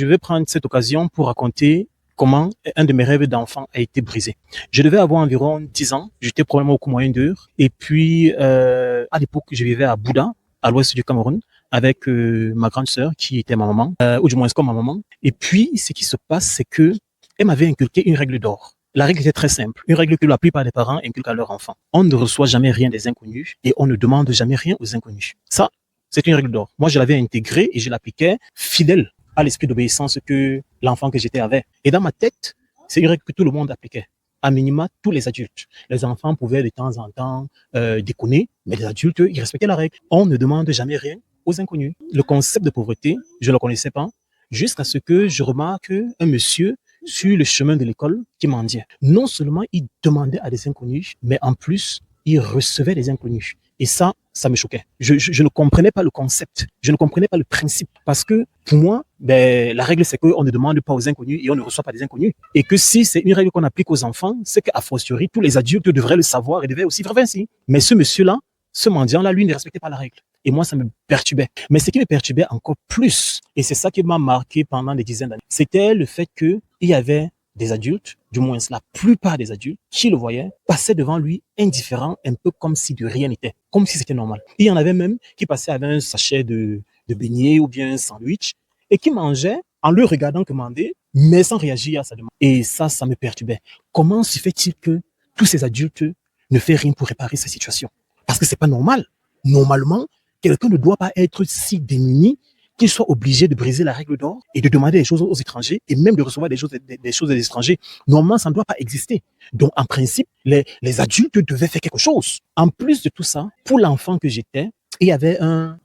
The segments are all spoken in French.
Je vais prendre cette occasion pour raconter comment un de mes rêves d'enfant a été brisé. Je devais avoir environ 10 ans, j'étais probablement au cours moyen d'heure, et puis à l'époque, je vivais à Bouda, à l'ouest du Cameroun, avec ma grande sœur qui était ma maman, ou du moins comme ma maman. Et puis, ce qui se passe, c'est que elle m'avait inculqué une règle d'or. La règle était très simple, une règle que la plupart des parents inculquent à leurs enfants. On ne reçoit jamais rien des inconnus et on ne demande jamais rien aux inconnus. Ça, c'est une règle d'or. Moi, je l'avais intégrée et je l'appliquais fidèle à l'esprit d'obéissance que l'enfant que j'étais avait. Et dans ma tête, c'est une règle que tout le monde appliquait. À minima, tous les adultes. Les enfants pouvaient de temps en temps déconner, mais les adultes, ils respectaient la règle. On ne demande jamais rien aux inconnus. Le concept de pauvreté, je ne le connaissais pas, jusqu'à ce que je remarque un monsieur sur le chemin de l'école qui mendiait. Non seulement il demandait à des inconnus, mais en plus, il recevait des inconnus. Et ça me choquait. Je ne comprenais pas le concept. Je ne comprenais pas le principe. Parce que pour moi, la règle, c'est qu'on ne demande pas aux inconnus et on ne reçoit pas des inconnus. Et que si c'est une règle qu'on applique aux enfants, c'est qu'à fortiori, tous les adultes devraient le savoir et devaient aussi faire ainsi. Mais ce monsieur-là, ce mendiant-là, lui, ne respectait pas la règle. Et moi, ça me perturbait. Mais ce qui me perturbait encore plus, et c'est ça qui m'a marqué pendant des dizaines d'années, c'était le fait qu'il y avait des adultes, du moins la plupart des adultes, qui le voyaient, passaient devant lui indifférents, un peu comme si de rien n'était, comme si c'était normal. Il y en avait même qui passaient avec un sachet de beignets ou bien un sandwich et qui mangeaient en le regardant commander, mais sans réagir à sa demande. Et ça me perturbait. Comment se fait-il que tous ces adultes ne font rien pour réparer cette situation? Parce que c'est pas normal. Normalement, quelqu'un ne doit pas être si démuni qu'il soit obligé de briser la règle d'or et de demander des choses aux étrangers et même de recevoir des choses des étrangers. Normalement, ça ne doit pas exister. Donc, en principe, les adultes devaient faire quelque chose. En plus de tout ça, pour l'enfant que j'étais, il y avait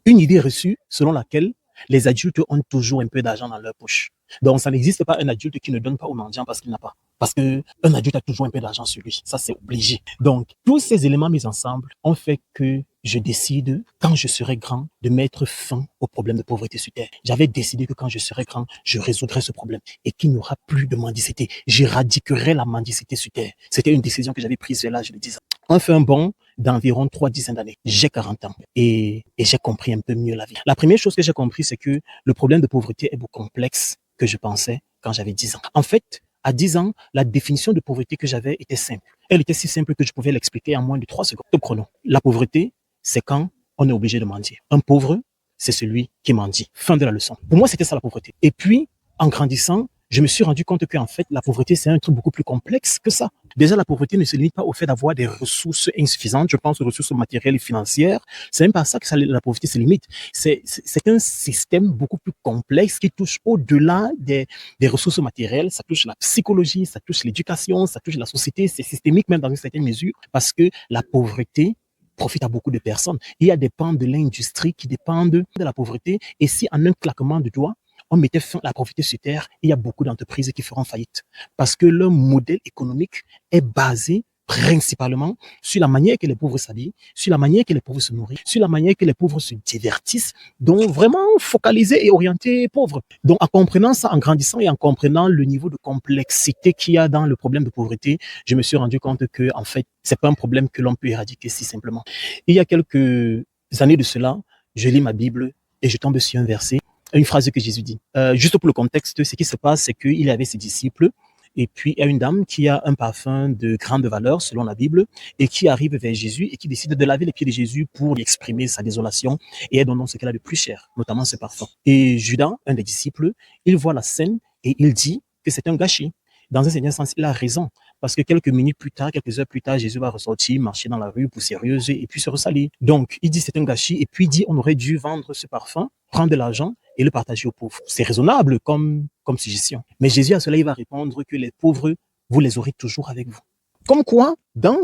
une idée reçue selon laquelle les adultes ont toujours un peu d'argent dans leur poche. Donc, ça n'existe pas un adulte qui ne donne pas au mendiant parce qu'il n'a pas. Parce qu'un adulte a toujours un peu d'argent sur lui. Ça, c'est obligé. Donc, tous ces éléments mis ensemble ont fait que je décide, quand je serai grand, de mettre fin au problème de pauvreté sur Terre. J'avais décidé que quand je serai grand, je résoudrai ce problème et qu'il n'y aura plus de mendicité. J'éradiquerai la mendicité sur Terre. C'était une décision que j'avais prise vers l'âge de 10 ans. On fait un bond d'environ 3 dizaines d'années. J'ai 40 ans et j'ai compris un peu mieux la vie. La première chose que j'ai compris, c'est que le problème de pauvreté est beaucoup complexe que je pensais quand j'avais 10 ans. En fait, à 10 ans, la définition de pauvreté que j'avais était simple. Elle était si simple que je pouvais l'expliquer en moins de 3 secondes. Top chrono. La pauvreté, c'est quand on est obligé de mendier. Un pauvre, c'est celui qui mendie. Fin de la leçon. Pour moi, c'était ça la pauvreté. Et puis, en grandissant, je me suis rendu compte qu'en fait, la pauvreté, c'est un truc beaucoup plus complexe que ça. Déjà, la pauvreté ne se limite pas au fait d'avoir des ressources insuffisantes, je pense aux ressources matérielles et financières. C'est même pas ça que la pauvreté se limite. C'est un système beaucoup plus complexe qui touche au-delà des ressources matérielles. Ça touche la psychologie, ça touche l'éducation, ça touche la société. C'est systémique même dans une certaine mesure parce que la pauvreté profite à beaucoup de personnes. Il y a des pans de l'industrie qui dépendent de la pauvreté. Et si en un claquement de doigts, on mettait fin à la pauvreté sur Terre, il y a beaucoup d'entreprises qui feront faillite. Parce que leur modèle économique est basé principalement sur la manière que les pauvres s'habillent, sur la manière que les pauvres se nourrissent, sur la manière que les pauvres se divertissent, donc vraiment focalisé et orienté pauvres. Donc en comprenant ça, en grandissant et en comprenant le niveau de complexité qu'il y a dans le problème de pauvreté, je me suis rendu compte que en fait, c'est pas un problème que l'on peut éradiquer si simplement. Il y a quelques années de cela, je lis ma Bible et je tombe sur un verset, une phrase que Jésus dit. Juste pour le contexte, ce qui se passe, c'est qu'il avait ses disciples et puis il y a une dame qui a un parfum de grande valeur selon la Bible et qui arrive vers Jésus et qui décide de laver les pieds de Jésus pour lui exprimer sa désolation et elle donne ce qu'elle a de plus cher, notamment ce parfum. Et Judas, un des disciples, il voit la scène et il dit que c'est un gâchis. Dans un certain sens, il a raison. Parce que quelques minutes plus tard, quelques heures plus tard, Jésus va ressortir, marcher dans la rue, poussiéreuse, et puis se ressalir. Donc, il dit c'est un gâchis, et puis il dit on aurait dû vendre ce parfum, prendre de l'argent et le partager aux pauvres. C'est raisonnable comme suggestion. Mais Jésus, à cela, il va répondre que les pauvres, vous les aurez toujours avec vous. Comme quoi, dans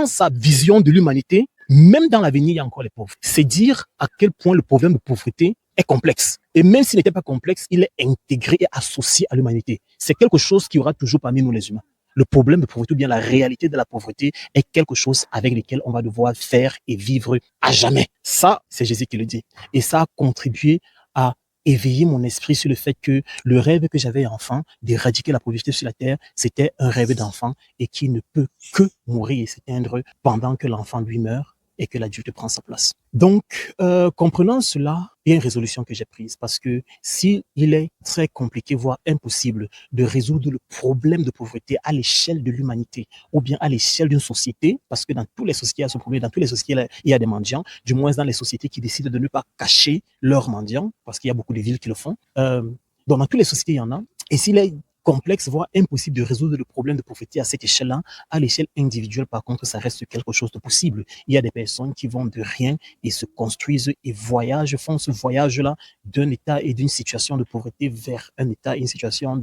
sa vision de l'humanité, même dans l'avenir, il y a encore les pauvres. C'est dire à quel point le problème de pauvreté est complexe. Et même s'il n'était pas complexe, il est intégré et associé à l'humanité. C'est quelque chose qui aura toujours parmi nous les humains. Le problème de pauvreté ou bien la réalité de la pauvreté est quelque chose avec lequel on va devoir faire et vivre à jamais. Ça, c'est Jésus qui le dit. Et ça a contribué à éveiller mon esprit sur le fait que le rêve que j'avais enfant d'éradiquer la pauvreté sur la terre, c'était un rêve d'enfant et qui ne peut que mourir et s'éteindre pendant que l'enfant lui meurt et que l'adulte prend sa place. Donc, comprenant cela, il y a une résolution que j'ai prise parce que si il est très compliqué, voire impossible, de résoudre le problème de pauvreté à l'échelle de l'humanité ou bien à l'échelle d'une société, parce que dans toutes les sociétés, il y a ce problème, dans toutes les sociétés, il y a des mendiants, du moins dans les sociétés qui décident de ne pas cacher leurs mendiants, parce qu'il y a beaucoup de villes qui le font. Donc, dans toutes les sociétés, il y en a. Et s'il est complexe, voire impossible de résoudre le problème de pauvreté à cette échelle-là, à l'échelle individuelle, par contre, ça reste quelque chose de possible. Il y a des personnes qui vont de rien et se construisent et voyagent, font ce voyage-là d'un état et d'une situation de pauvreté vers un état et une situation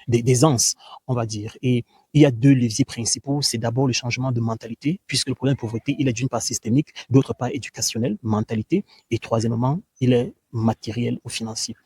d'aisance, on va dire. Et il y a deux leviers principaux. C'est d'abord le changement de mentalité, puisque le problème de pauvreté, il est d'une part systémique, d'autre part éducationnel, mentalité, et troisièmement, il est matériel ou financier.